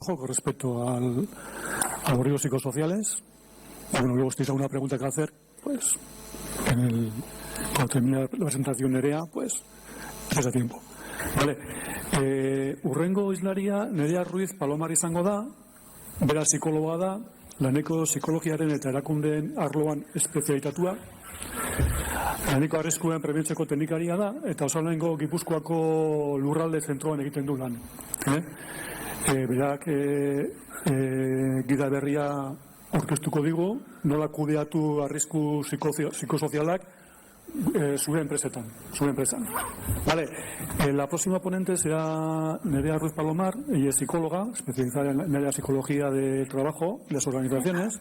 con respecto a los riesgos psicosociales. Y bueno, luego si tenéis alguna pregunta que hacer, pues cuando termine la presentación Nerea, pues es a tiempo. Vale. Urrengo hizlaria Nerea Ruiz Palomar izango da, bera psikologa da, laneko psikologiaren eta erakundeen arloan espezialitatua. Laneko arriskuen prebentzeko teknikaria da, eta Osalango Gipuzkoako lurralde zentroan egiten du lan. Berak gida berria aurkeztuko digu, nola kudeatu arrisku psikosozialak zure enpresetan, zure enpresan. Vale. La próxima ponente será Nerea Ruiz Palomar, ella es psicóloga, especializada en la psicología del trabajo y las organizaciones,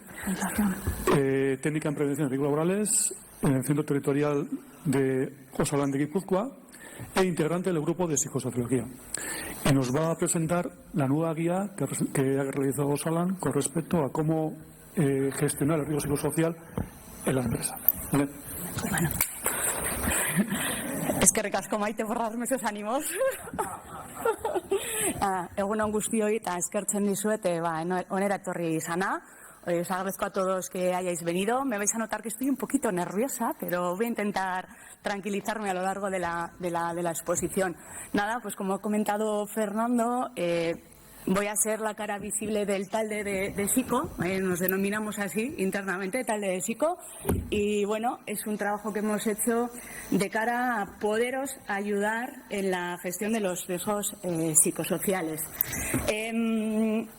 técnica en prevención de riesgos laborales en el Centro Territorial de Osalan de Guipúzcoa e integrante del grupo de psicosociología. Y nos va a presentar la nueva guía que ha realizado Osalan con respecto a cómo gestionar el riesgo psicosocial en la empresa. ¿Vale? Bueno. Eskerrik asko Maite por darme esos ánimos. Egun on guztioi eta eskertzen dizuet onera etorri izana. Os agradezco a todos que hayáis venido. Me vais a notar que estoy un poquito nerviosa, pero voy a intentar tranquilizarme a lo largo de la exposición. Nada, pues como ha comentado Fernando, voy a ser la cara visible del talde de Psico, nos denominamos así internamente, talde de Psico, y bueno, es un trabajo que hemos hecho de cara a poderos ayudar en la gestión de los riesgos psicosociales.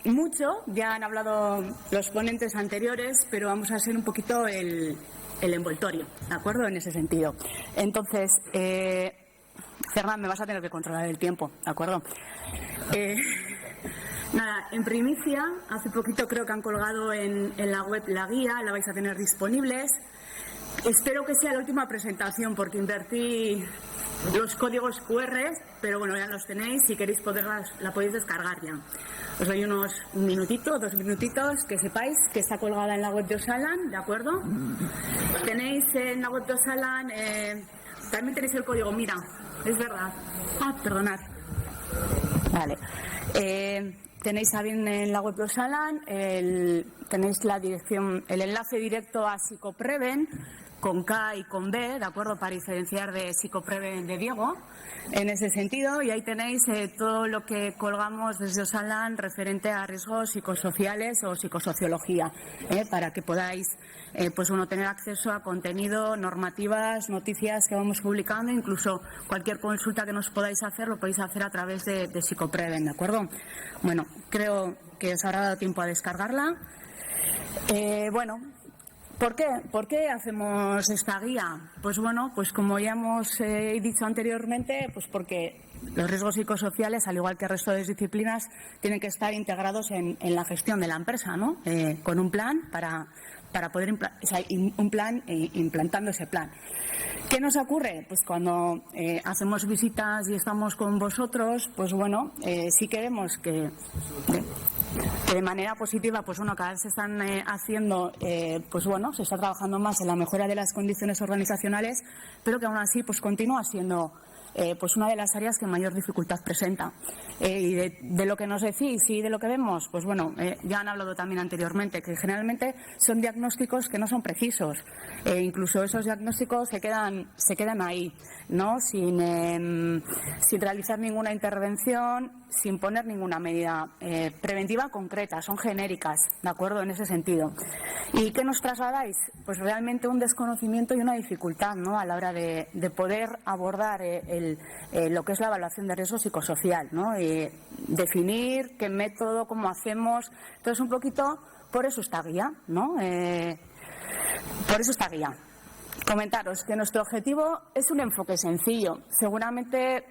Mucho, ya han hablado los ponentes anteriores, pero vamos a hacer un poquito el envoltorio, ¿de acuerdo? En ese sentido. Entonces, Fernán, me vas a tener que controlar el tiempo, ¿de acuerdo? Nada, en primicia, hace poquito creo que han colgado en la web la guía, la vais a tener disponibles. Espero que sea la última presentación porque invertí los códigos QR, pero bueno, ya los tenéis, si queréis la podéis descargar ya. Os doy un minutito, 2 minutitos, que sepáis que está colgada en la web de Osalan, ¿de acuerdo? Tenéis en la web de Osalan, también tenéis el código, mira, es verdad. Perdonad. Vale. Tenéis también en la web de Osalan, tenéis la dirección, el enlace directo a Psicopreven, con K y con B, ¿de acuerdo? Para diferenciar de Psicopreven de Diego, en ese sentido, y ahí tenéis todo lo que colgamos desde Osalan referente a riesgos psicosociales o psicosociología, para que podáis tener acceso a contenido, normativas, noticias que vamos publicando, incluso cualquier consulta que nos podáis hacer, lo podéis hacer a través de Psicopreven, ¿de acuerdo? Bueno, creo que os habrá dado tiempo a descargarla. ¿Por qué? ¿Por qué hacemos esta guía? Pues bueno, pues como ya hemos dicho anteriormente, pues porque los riesgos psicosociales, al igual que el resto de disciplinas, tienen que estar integrados en la gestión de la empresa, ¿no? Con un plan para poder implantando ese plan. ¿Qué nos ocurre? Pues cuando hacemos visitas y estamos con vosotros, pues bueno, sí que vemos que de manera positiva, pues bueno, cada vez se están haciendo, se está trabajando más en la mejora de las condiciones organizacionales, pero que aún así pues continúa siendo una de las áreas que mayor dificultad presenta. Y de lo que nos decís y de lo que vemos, pues bueno, ya han hablado también anteriormente, que generalmente son diagnósticos que no son precisos. Incluso esos diagnósticos se quedan ahí, ¿no? Sin realizar ninguna intervención, sin poner ninguna medida preventiva concreta, son genéricas, ¿de acuerdo? En ese sentido. ¿Y qué nos trasladáis? Pues realmente un desconocimiento y una dificultad, ¿no? A la hora de poder abordar lo que es la evaluación de riesgo psicosocial, ¿no? Definir qué método, cómo hacemos. Entonces, un poquito, por eso esta guía, ¿no? Por eso esta guía. Comentaros que nuestro objetivo es un enfoque sencillo. Seguramente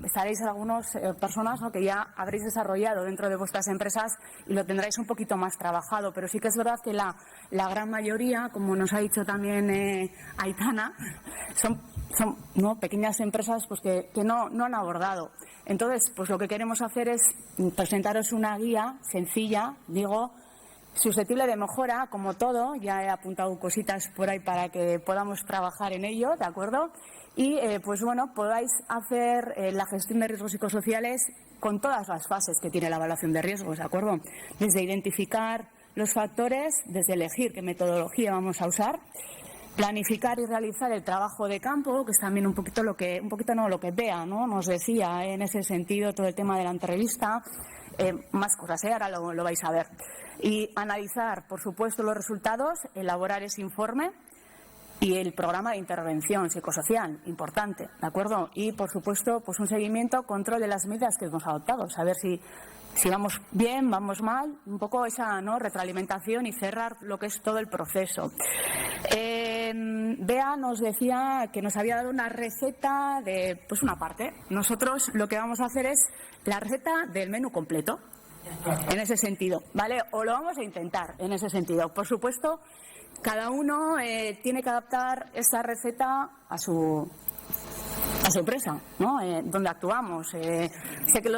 estaréis algunas personas, ¿no?, que ya habréis desarrollado dentro de vuestras empresas y lo tendréis un poquito más trabajado, pero sí que es verdad que la gran mayoría, como nos ha dicho también Aitana, son ¿no?, pequeñas empresas pues que no han abordado. Entonces, pues lo que queremos hacer es presentaros una guía sencilla, digo, susceptible de mejora, como todo. Ya he apuntado cositas por ahí para que podamos trabajar en ello, ¿de acuerdo? Y, podáis hacer la gestión de riesgos psicosociales con todas las fases que tiene la evaluación de riesgos, ¿de acuerdo? Desde identificar los factores, desde elegir qué metodología vamos a usar, planificar y realizar el trabajo de campo, que es también lo que Bea, ¿no?, nos decía en ese sentido, todo el tema de la entrevista, más cosas, ahora lo vais a ver. Y analizar, por supuesto, los resultados, elaborar ese informe y el programa de intervención psicosocial, importante, ¿de acuerdo? Y, por supuesto, pues un seguimiento, control de las medidas que hemos adoptado, saber si vamos bien, vamos mal, un poco esa, ¿no?, retroalimentación y cerrar lo que es todo el proceso. Bea nos decía que nos había dado una receta de, pues, una parte. Nosotros lo que vamos a hacer es la receta del menú completo, en ese sentido, ¿vale? O lo vamos a intentar en ese sentido. Por supuesto, cada uno tiene que adaptar esa receta a su empresa, ¿no?, donde actuamos. Sé que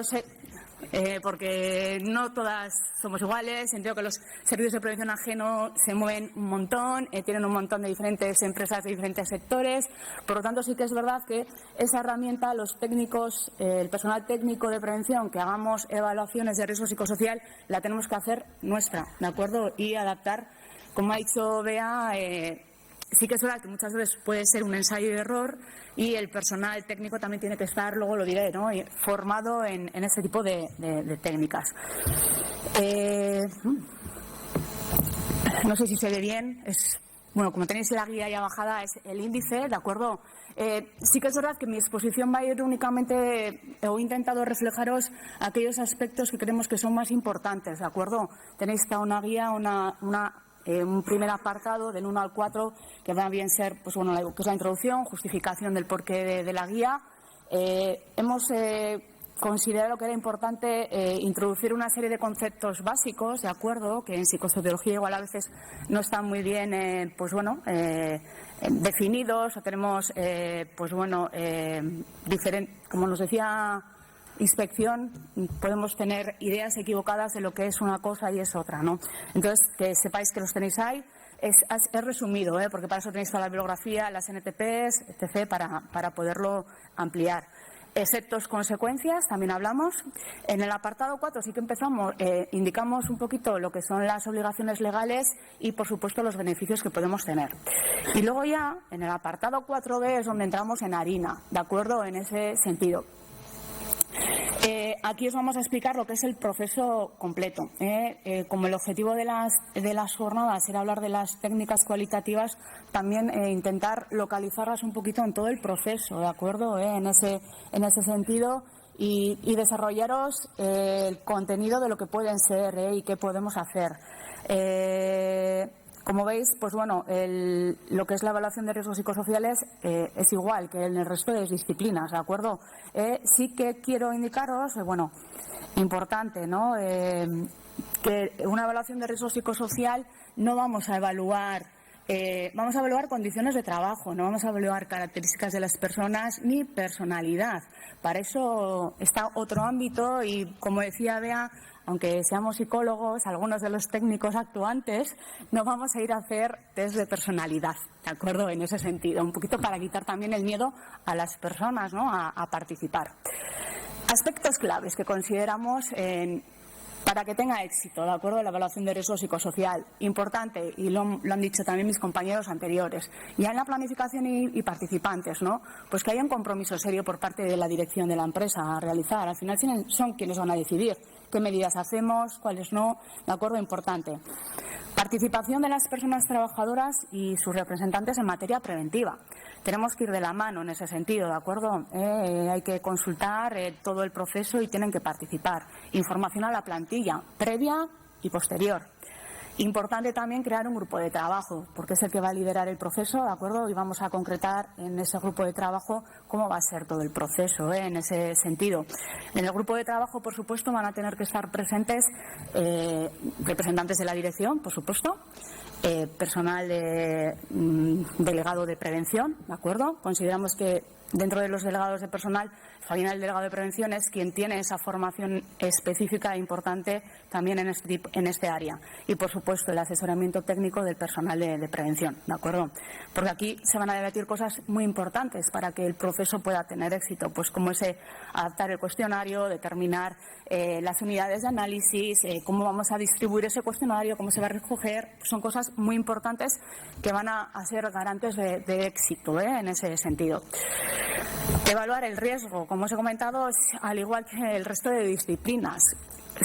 porque no todas somos iguales. Entiendo que los servicios de prevención ajeno se mueven un montón, tienen un montón de diferentes empresas de diferentes sectores. Por lo tanto, sí que es verdad que esa herramienta, los técnicos, el personal técnico de prevención, que hagamos evaluaciones de riesgo psicosocial, la tenemos que hacer nuestra, ¿de acuerdo? Y adaptar, como ha dicho Bea, sí que es verdad que muchas veces puede ser un ensayo y error, y el personal técnico también tiene que estar, luego lo diré, ¿no?, formado en ese tipo de técnicas. No sé si se ve bien. Bueno, como tenéis la guía ya bajada, es el índice, ¿de acuerdo? Sí que es verdad que mi exposición va a ir únicamente, he intentado reflejaros aquellos aspectos que creemos que son más importantes, ¿de acuerdo? Tenéis una guía, un primer apartado del 1 al 4, que va a bien ser, pues bueno, que es la introducción, justificación del porqué de la guía. Hemos considerado que era importante introducir una serie de conceptos básicos, de acuerdo, que en psicosociología igual a veces no están muy bien, definidos, o tenemos, como nos decía Inspección, podemos tener ideas equivocadas de lo que es una cosa y es otra, ¿no? Entonces, que sepáis que los tenéis ahí. Es resumido, porque para eso tenéis toda la bibliografía, las NTPs, etc., para poderlo ampliar. Exceptos consecuencias, también hablamos. En el apartado 4 sí que indicamos un poquito lo que son las obligaciones legales y, por supuesto, los beneficios que podemos tener. Y luego ya, en el apartado 4b es donde entramos en harina, ¿de acuerdo?, en ese sentido. Aquí os vamos a explicar lo que es el proceso completo. Como el objetivo de las jornadas era hablar de las técnicas cualitativas, también intentar localizarlas un poquito en todo el proceso, ¿de acuerdo?, en ese sentido, y desarrollaros el contenido de lo que pueden ser y qué podemos hacer. Como veis, pues bueno, lo que es la evaluación de riesgos psicosociales es igual que en el resto de disciplinas, ¿de acuerdo? Sí que quiero indicaros, importante, ¿no?, que una evaluación de riesgo psicosocial no vamos a evaluar condiciones de trabajo, no vamos a evaluar características de las personas ni personalidad. Para eso está otro ámbito y, como decía Bea, aunque seamos psicólogos, algunos de los técnicos actuantes, no vamos a ir a hacer test de personalidad, ¿de acuerdo?, en ese sentido, un poquito para quitar también el miedo a las personas, ¿no?, a participar. Aspectos claves que consideramos para que tenga éxito, ¿de acuerdo?, la evaluación de riesgo psicosocial. Importante, y lo han dicho también mis compañeros anteriores, ya en la planificación y participantes, ¿no?, pues que haya un compromiso serio por parte de la dirección de la empresa a realizar. Al final son quienes van a decidir qué medidas hacemos, cuáles no, ¿de acuerdo? Importante. Participación de las personas trabajadoras y sus representantes en materia preventiva. Tenemos que ir de la mano en ese sentido, ¿de acuerdo? Hay que consultar todo el proceso y tienen que participar. Información a la plantilla, previa y posterior. Importante también crear un grupo de trabajo, porque es el que va a liderar el proceso, ¿de acuerdo? Y vamos a concretar en ese grupo de trabajo cómo va a ser todo el proceso, en ese sentido. En el grupo de trabajo, por supuesto, van a tener que estar presentes representantes de la dirección, por supuesto, personal delegado de prevención, ¿de acuerdo? Consideramos que dentro de los delegados de personal, Fabián, el delegado de prevención, es quien tiene esa formación específica e importante también en este área. Y, por supuesto, el asesoramiento técnico del personal de prevención, ¿de acuerdo? Porque aquí se van a debatir cosas muy importantes para que el proceso pueda tener éxito, pues como ese adaptar el cuestionario, determinar las unidades de análisis, cómo vamos a distribuir ese cuestionario, cómo se va a recoger. Son cosas muy importantes que van a ser garantes de éxito, en ese sentido. Evaluar el riesgo, como os he comentado, al igual que el resto de disciplinas.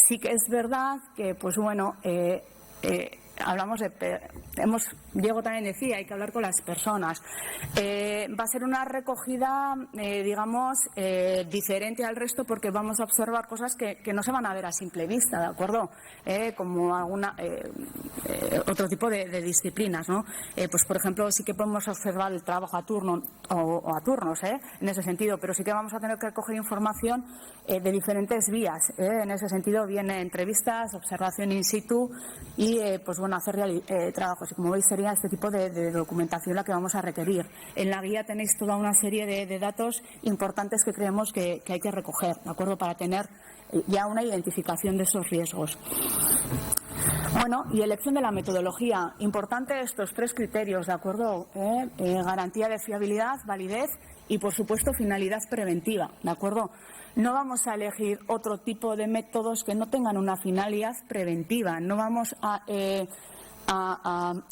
Sí que es verdad que, pues bueno, hablamos Diego también decía, hay que hablar con las personas. Va a ser una recogida, digamos, diferente al resto, porque vamos a observar cosas que no se van a ver a simple vista, ¿de acuerdo? Como otro tipo de disciplinas, ¿no? Pues, por ejemplo, sí que podemos observar el trabajo a turno o a turnos, en ese sentido, pero sí que vamos a tener que recoger información de diferentes vías. En ese sentido, viene entrevistas, observación in situ y, pues bueno, hacer trabajos. Y como veis, sería este tipo de documentación la que vamos a requerir. En la guía tenéis toda una serie de datos importantes que creemos que hay que recoger, ¿de acuerdo?, para tener ya una identificación de esos riesgos. Bueno, y elección de la metodología. Importante estos 3 criterios, ¿de acuerdo? Garantía de fiabilidad, validez y, por supuesto, finalidad preventiva, ¿de acuerdo? No vamos a elegir otro tipo de métodos que no tengan una finalidad preventiva. No vamos a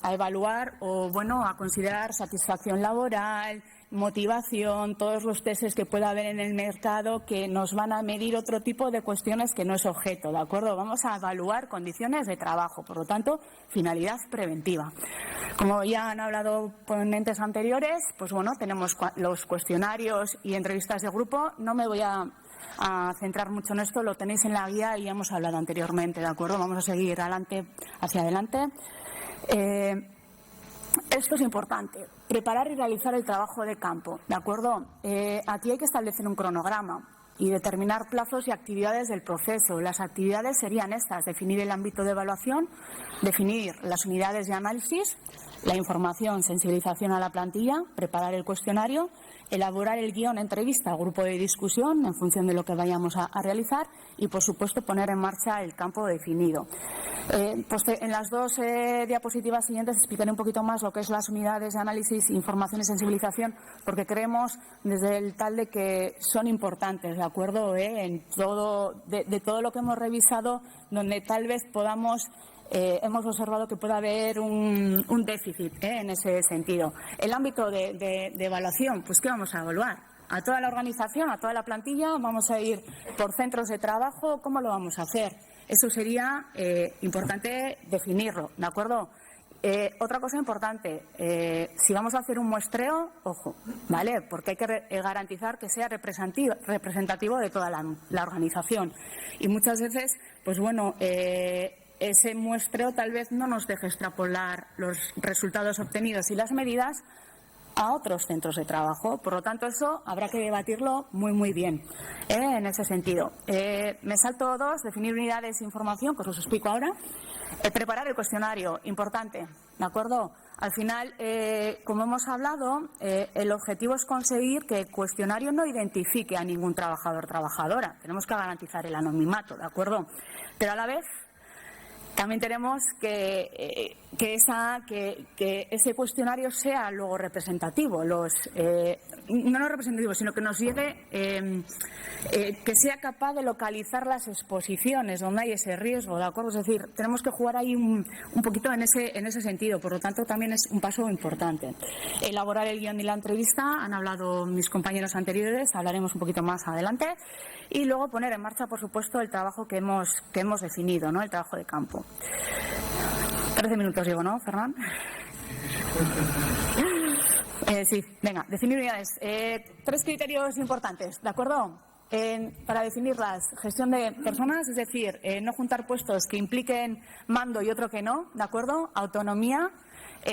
evaluar o, bueno, a considerar satisfacción laboral, motivación, todos los testes que pueda haber en el mercado que nos van a medir otro tipo de cuestiones que no es objeto, ¿de acuerdo? Vamos a evaluar condiciones de trabajo, por lo tanto, finalidad preventiva. Como ya han hablado ponentes anteriores, pues bueno, tenemos los cuestionarios y entrevistas de grupo. No me voy a centrar mucho en esto, lo tenéis en la guía y ya hemos hablado anteriormente, ¿de acuerdo? Vamos a seguir hacia adelante. Esto es importante, preparar y realizar el trabajo de campo, ¿de acuerdo? Aquí hay que establecer un cronograma y determinar plazos y actividades del proceso. Las actividades serían estas: definir el ámbito de evaluación, definir las unidades de análisis, la información, sensibilización a la plantilla, preparar el cuestionario, elaborar el guión entrevista, grupo de discusión en función de lo que vayamos a realizar y, por supuesto, poner en marcha el campo definido. Pues en las 2 diapositivas siguientes explicaré un poquito más lo que es las unidades de análisis, información y sensibilización, porque creemos desde el tal de que son importantes, ¿de acuerdo? En todo, de todo lo que hemos revisado, donde tal vez podamos hemos observado que puede haber un déficit en ese sentido. El ámbito de evaluación, pues ¿qué vamos a evaluar? A toda la organización, a toda la plantilla, vamos a ir por centros de trabajo, ¿cómo lo vamos a hacer? Eso sería importante definirlo, ¿de acuerdo? Otra cosa importante, si vamos a hacer un muestreo, ojo, ¿vale? Porque hay que garantizar que sea representativo de toda la organización. Y muchas veces, pues bueno, ese muestreo tal vez no nos deje extrapolar los resultados obtenidos y las medidas a otros centros de trabajo. Por lo tanto, eso habrá que debatirlo muy bien en ese sentido. Me salto 2, definir unidades de información, que os explico ahora. Preparar el cuestionario, importante, ¿de acuerdo? Al final, como hemos hablado, el objetivo es conseguir que el cuestionario no identifique a ningún trabajador o trabajadora. Tenemos que garantizar el anonimato, ¿de acuerdo? Pero a la vez también tenemos que ese cuestionario sea luego representativo, no representativo, sino que nos lleve, que sea capaz de localizar las exposiciones donde hay ese riesgo, ¿de acuerdo? Es decir, tenemos que jugar ahí un poquito en ese sentido, por lo tanto también es un paso importante. Elaborar el guión y la entrevista, han hablado mis compañeros anteriores, hablaremos un poquito más adelante, y luego poner en marcha, por supuesto, el trabajo que hemos definido, ¿no? El trabajo de campo. 13 minutos llevo, ¿no, Fernán? Sí, venga, definir unidades. 3 criterios importantes, ¿de acuerdo? Para definirlas: gestión de personas, es decir, no juntar puestos que impliquen mando y otro que no, ¿de acuerdo? Autonomía.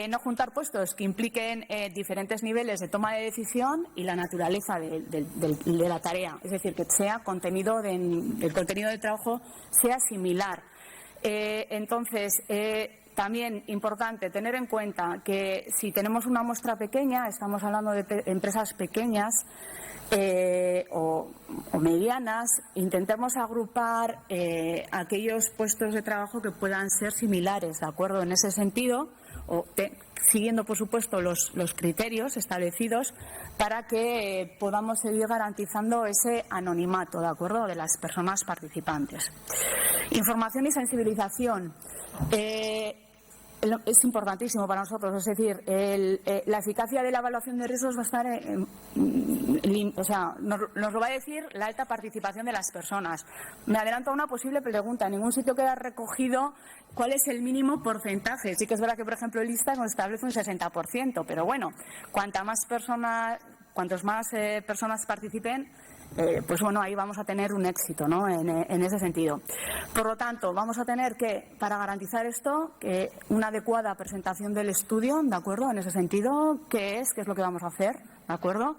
No juntar puestos que impliquen diferentes niveles de toma de decisión y la naturaleza de la tarea, es decir, que sea el contenido del trabajo sea similar. Entonces, También importante tener en cuenta que si tenemos una muestra pequeña, estamos hablando de empresas pequeñas o medianas, intentemos agrupar aquellos puestos de trabajo que puedan ser similares, ¿de acuerdo? En ese sentido, siguiendo, por supuesto, los criterios establecidos para que podamos seguir garantizando ese anonimato, ¿de acuerdo?, de las personas participantes. Información y sensibilización. Es importantísimo para nosotros, es decir, la eficacia de la evaluación de riesgos va a estar nos lo va a decir la alta participación de las personas. Me adelanto a una posible pregunta. En ningún sitio queda recogido cuál es el mínimo porcentaje. Sí que es verdad que, por ejemplo, el ISTA nos establece un 60%, pero bueno, cuantas más personas participen, pues bueno, ahí vamos a tener un éxito, ¿no?, en ese sentido. Por lo tanto, vamos a tener que, para garantizar esto, que una adecuada presentación del estudio, ¿de acuerdo?, en ese sentido, qué es lo que vamos a hacer, ¿de acuerdo?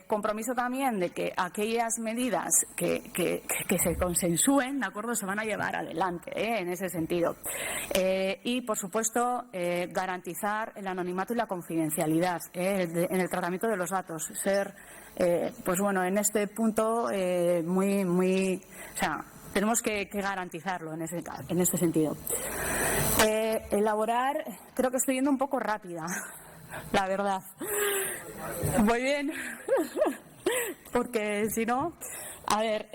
Compromiso también de que aquellas medidas que se consensúen, ¿de acuerdo?, se van a llevar adelante, en ese sentido. Y, por supuesto, garantizar el anonimato y la confidencialidad en el tratamiento de los datos. Ser, pues bueno, en este punto tenemos que garantizarlo en este sentido. Elaborar, creo que estoy yendo un poco rápida, la verdad. Muy bien, porque si no, a ver,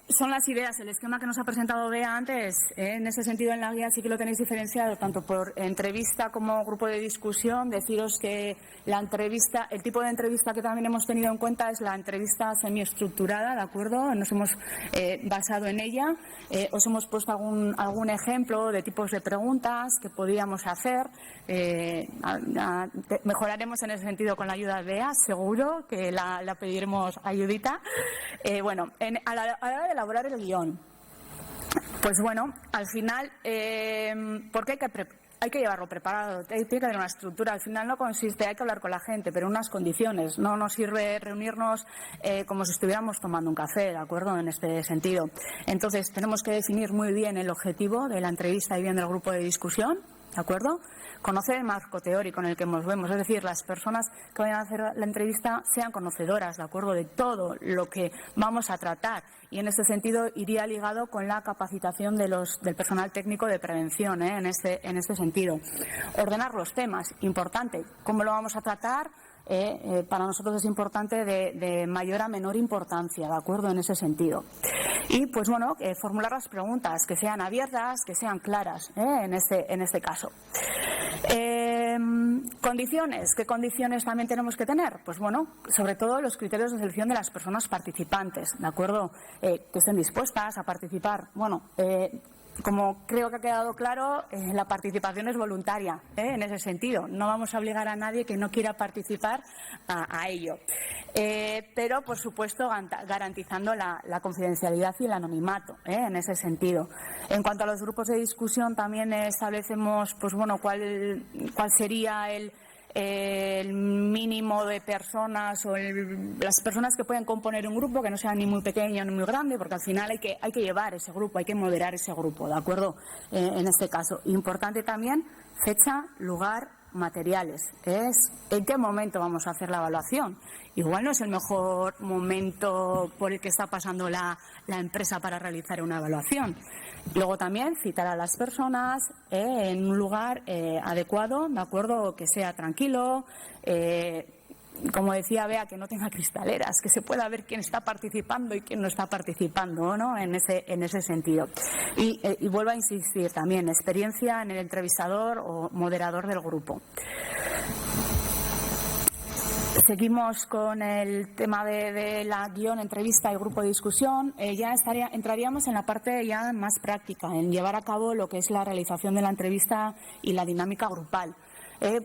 son las ideas, el esquema que nos ha presentado Bea antes, en ese sentido en la guía sí que lo tenéis diferenciado, tanto por entrevista como grupo de discusión. Deciros que la entrevista, el tipo de entrevista que también hemos tenido en cuenta es la entrevista semiestructurada, ¿de acuerdo? Nos hemos basado en ella. Os hemos puesto algún ejemplo de tipos de preguntas que podíamos hacer. Mejoraremos en ese sentido con la ayuda de Bea, seguro que la pediremos ayudita. A la hora de elaborar el guión, pues bueno, al final, porque hay que llevarlo preparado, tiene que haber una estructura. Al final no consiste, hay que hablar con la gente, pero en unas condiciones. No nos sirve reunirnos como si estuviéramos tomando un café, ¿de acuerdo?, en este sentido. Entonces, tenemos que definir muy bien el objetivo de la entrevista y bien del grupo de discusión, ¿de acuerdo? Conocer el marco teórico en el que nos vemos, es decir, las personas que vayan a hacer la entrevista sean conocedoras, ¿de acuerdo?, de todo lo que vamos a tratar. Y en este sentido iría ligado con la capacitación del personal técnico de prevención, en este sentido. Ordenar los temas, importante. ¿Cómo lo vamos a tratar? Para nosotros es importante de mayor a menor importancia, ¿de acuerdo?, en ese sentido. Y, pues bueno, formular las preguntas, que sean abiertas, que sean claras, en este caso. Condiciones. ¿Qué condiciones también tenemos que tener? Pues bueno, sobre todo los criterios de selección de las personas participantes, ¿de acuerdo?, que estén dispuestas a participar. Bueno, como creo que ha quedado claro, la participación es voluntaria, en ese sentido. No vamos a obligar a nadie que no quiera participar a ello. Pero, por supuesto, garantizando la confidencialidad y el anonimato, en ese sentido. En cuanto a los grupos de discusión, también establecemos, pues bueno, cuál sería el mínimo de personas o las personas que pueden componer un grupo, que no sea ni muy pequeño ni muy grande, porque al final hay que llevar ese grupo, hay que moderar ese grupo, ¿de acuerdo? En este caso. Importante también fecha, lugar, materiales. Es en qué momento vamos a hacer la evaluación. Igual no es el mejor momento por el que está pasando la empresa para realizar una evaluación. Luego también citar a las personas en un lugar adecuado, ¿de acuerdo?, que sea tranquilo, como decía Bea, que no tenga cristaleras, que se pueda ver quién está participando y quién no está participando, ¿no?, en ese sentido. Y vuelvo a insistir también, experiencia en el entrevistador o moderador del grupo. Seguimos con el tema de la guión, entrevista y grupo de discusión. Ya entraríamos en la parte ya más práctica, en llevar a cabo lo que es la realización de la entrevista y la dinámica grupal.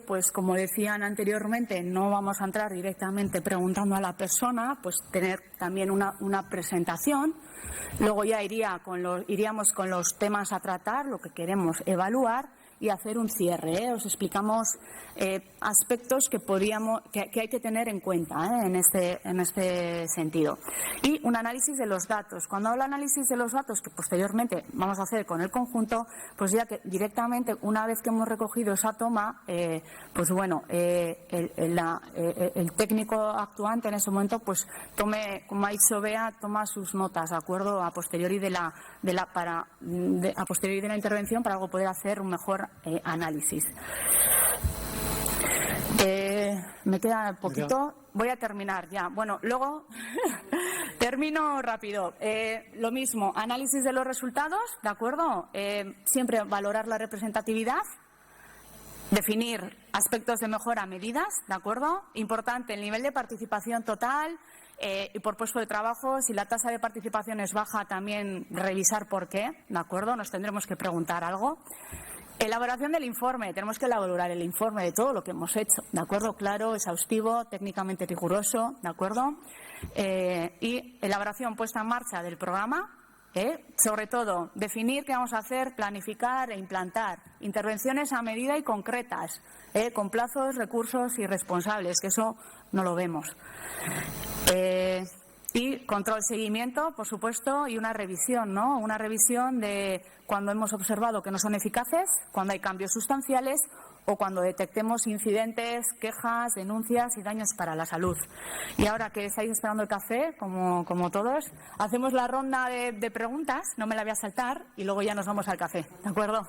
Pues como decían anteriormente, no vamos a entrar directamente preguntando a la persona, pues tener también una presentación. Luego ya iríamos con los temas a tratar, lo que queremos evaluar. y hacer un cierre, ¿eh? Os explicamos aspectos que hay que tener en cuenta, ¿eh? en este sentido. Y un análisis de los datos. Cuando hablo de análisis de los datos, que posteriormente vamos a hacer con el conjunto, pues ya que directamente, una vez que hemos recogido esa toma, pues bueno, el técnico actuante en ese momento, pues como ha dicho Bea, toma sus notas, ¿de acuerdo? A posteriori de la intervención, para luego poder hacer un mejor análisis. Me queda poquito. Voy a terminar ya. Bueno, luego termino rápido. Lo mismo, análisis de los resultados, ¿de acuerdo? Siempre valorar la representatividad, definir aspectos de mejora, medidas, ¿de acuerdo? Importante el nivel de participación total y por puesto de trabajo. Si la tasa de participación es baja, también revisar por qué, ¿de acuerdo? Nos tendremos que preguntar algo. Elaboración del informe. Tenemos que elaborar el informe de todo lo que hemos hecho, ¿de acuerdo? Claro, exhaustivo, técnicamente riguroso, ¿de acuerdo? Y elaboración, puesta en marcha del programa. Sobre todo, definir qué vamos a hacer, planificar e implantar. Intervenciones a medida y concretas, con plazos, recursos y responsables, que eso no lo vemos. Y control, seguimiento, por supuesto, y una revisión, ¿no? Una revisión de cuando hemos observado que no son eficaces, cuando hay cambios sustanciales o cuando detectemos incidentes, quejas, denuncias y daños para la salud. Y ahora que estáis esperando el café, como todos, hacemos la ronda de preguntas, no me la voy a saltar, y luego ya nos vamos al café, ¿de acuerdo?